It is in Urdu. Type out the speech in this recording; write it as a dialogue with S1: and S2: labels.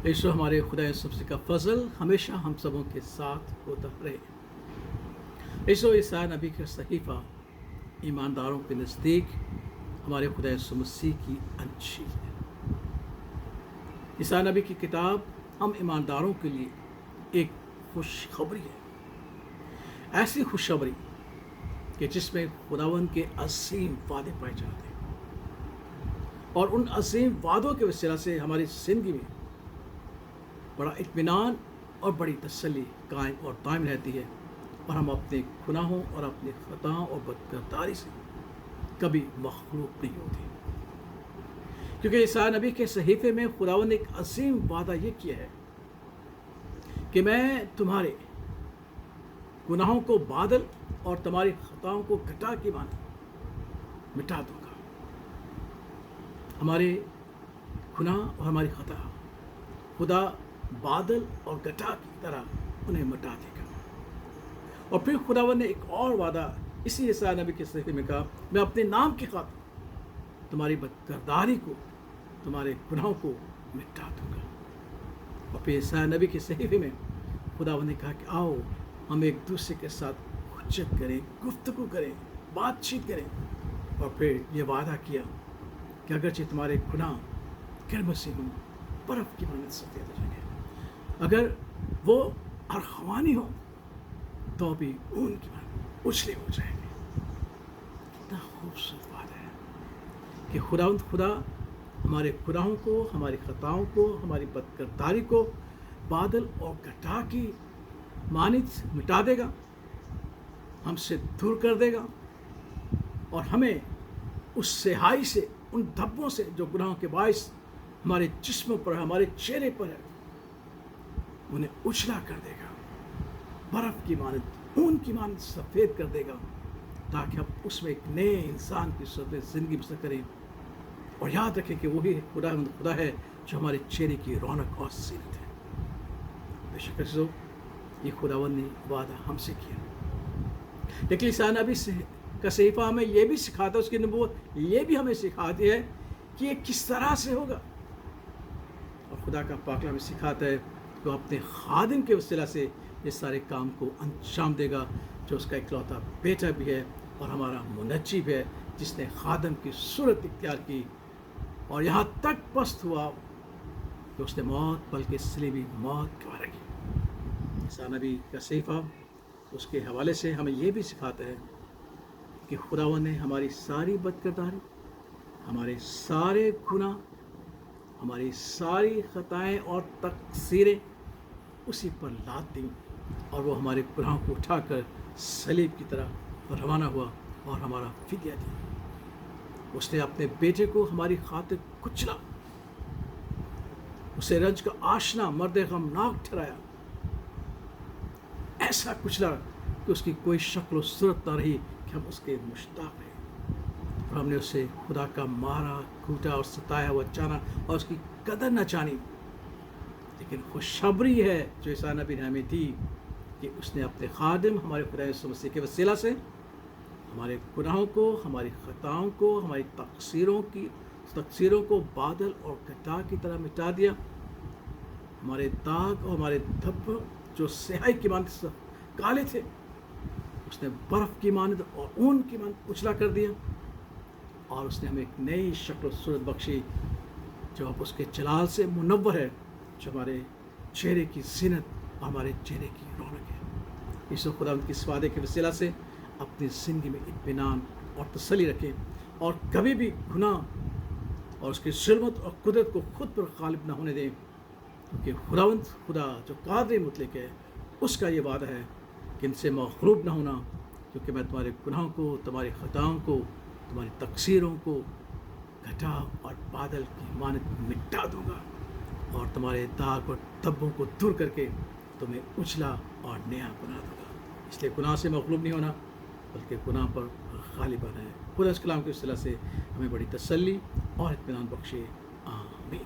S1: یسوع ہمارے خدا یسوع کا فضل ہمیشہ ہم سبوں کے ساتھ ہوتا رہے۔ یسوع عیسیٰ نبی کا صحیفہ ایمانداروں کے نزدیک ہمارے خدا یسوع مسیح کی انجیل ہے۔ عیسیٰ نبی کی کتاب ہم ایمانداروں کے لیے ایک خوشخبری ہے، ایسی خوشخبری کہ جس میں خداوند کے عظیم وعدے پائے جاتے ہیں، اور ان عظیم وعدوں کے وسیلہ سے ہماری زندگی میں بڑا اطمینان اور بڑی تسلی قائم اور دائم رہتی ہے، اور ہم اپنے گناہوں اور اپنے خطاؤں اور بدکرداری سے کبھی مغلوب نہیں ہوتے، کیونکہ عیسیٰ نبی کے صحیفے میں خداوند نے ایک عظیم وعدہ یہ کیا ہے کہ میں تمہارے گناہوں کو بادل اور تمہاری خطاؤں کو گٹا کے مانند مٹا دوں گا۔ ہمارے گناہ اور ہماری خطا خدا بادل اور گٹا کی طرح انہیں مٹا دے گا۔ اور پھر خداوند نے ایک اور وعدہ اسی عیسیٰ نبی کے صحیفے میں کہا، میں اپنے نام کی خاطر تمہاری بدکرداری کو، تمہارے گناہوں کو مٹا دوں گا۔ اور پھر عیسیٰ نبی کے صحیفے میں خداوند نے کہا کہ آؤ ہم ایک دوسرے کے ساتھ حجت کریں، گفتگو کریں، بات چیت کریں۔ اور پھر یہ وعدہ کیا کہ اگرچہ تمہارے گناہ گرم سے ہوں، برف کی مانند سفید ہو جائیں گے، اگر وہ ارغوانی ہوں تو بھی اون کی مانند اجلے ہو جائیں گے۔ کتنا خوبصورت وعدہ ہے کہ خدا ہمارے گناہوں کو، ہماری خطاؤں کو، ہماری بدکرداری کو بادل اور گٹا کی مانند مٹا دے گا، ہم سے دور کر دے گا، اور ہمیں اس سیاہی سے، ان دھبوں سے جو گناہوں کے باعث ہمارے جسموں پر، ہمارے چہرے پر ہے، انہیں اجلا کر دے گا، برف کی مانند، اون کی مانند سفید کر دے گا، تاکہ ہم اس میں ایک نئے انسان کی صورت میں زندگی بسر کریں، اور یاد رکھیں کہ وہی خدا ہے جو ہمارے چہرے کی رونق اور زینت ہے۔ بے شک عزیزو، یہ خداوند نے وعدہ ہم سے کیا، لیکن عیسیٰ نبی کا صحیفہ ہمیں یہ بھی سکھاتا ہے، اس کی نبوت یہ بھی ہمیں سکھاتی ہے کہ یہ کس طرح سے ہوگا۔ اور خدا کا پاک ہمیں سکھاتا ہے کہ وہ اپنے خادم کے وسیلہ سے یہ سارے کام کو انجام دے گا، جو اس کا اکلوتا بیٹا بھی ہے اور ہمارا منجی بھی ہے، جس نے خادم کی صورت اختیار کی اور یہاں تک پست ہوا کہ اس نے موت بلکہ صلیبی موت گوارا کی۔ عیسیٰ نبی کا صحیفہ اس کے حوالے سے ہمیں یہ بھی سکھاتا ہے کہ خداوند نے ہماری ساری بدکرداری، ہمارے سارے گناہ، ہماری ساری خطائیں اور تقصیریں اسی پر لاد دیں، اور وہ ہمارے گناہوں کو اٹھا کر صلیب کی طرح روانہ ہوا اور ہمارا فدیہ دیا۔ اس نے اپنے بیٹے کو ہماری خاطر کچلا، اسے رنج کا آشنا، مرد غمناک ٹھہرایا، ایسا کچلا کہ اس کی کوئی شکل و صورت نہ رہی کہ ہم اس کے مشتاق رہے، اور ہم نے اسے خدا کا مارا، کوٹا اور ستایا ہوا جانا اور اس کی قدر نہ جانی۔ لیکن خوشخبری ہے جو عیسیٰ نبی نے ہمیں دی کہ اس نے اپنے خادم ہمارے خدا یسوع مسیح کے وسیلہ سے ہمارے گناہوں کو، ہماری خطاؤں کو، ہماری تقصیروں کو بادل اور گٹا کی طرح مٹا دیا۔ ہمارے داغ اور ہمارے دھب جو سیاہی کی مانند کالے تھے، اس نے برف کی مانند اور اون کی مانند اجلا کر دیا، اور اس نے ہمیں ایک نئی شکل و صورت بخشی جو اب اس کے جلال سے منور ہے، جو ہمارے چہرے کی زینت اور ہمارے چہرے کی رونق ہے۔ یسوع خدا ان کی اس وعدے کے وسیلہ سے اپنی زندگی میں اطمینان اور تسلی رکھیں، اور کبھی بھی گناہ اور اس کی ظلمت اور قدرت کو خود پر غالب نہ ہونے دیں، کیونکہ خدا جو قادر مطلق ہے، اس کا یہ وعدہ ہے کہ ان سے مغلوب نہ ہونا، کیونکہ میں تمہارے گناہوں کو، تمہاری خطاؤں کو، تمہاری تقصیروں کو گٹا اور بادل کی مانند مٹا دوں گا، اور تمہارے داغ اور دھبوں کو دور کر کے تمہیں اجلا اور نیا بنا دوں گا۔ اس لیے گناہ سے مغلوب نہیں ہونا، بلکہ گناہ پر غالب آنا ہے۔ خدا اس کلام کے وسیلہ سے ہمیں بڑی تسلی اور اطمینان بخشے۔ آمین۔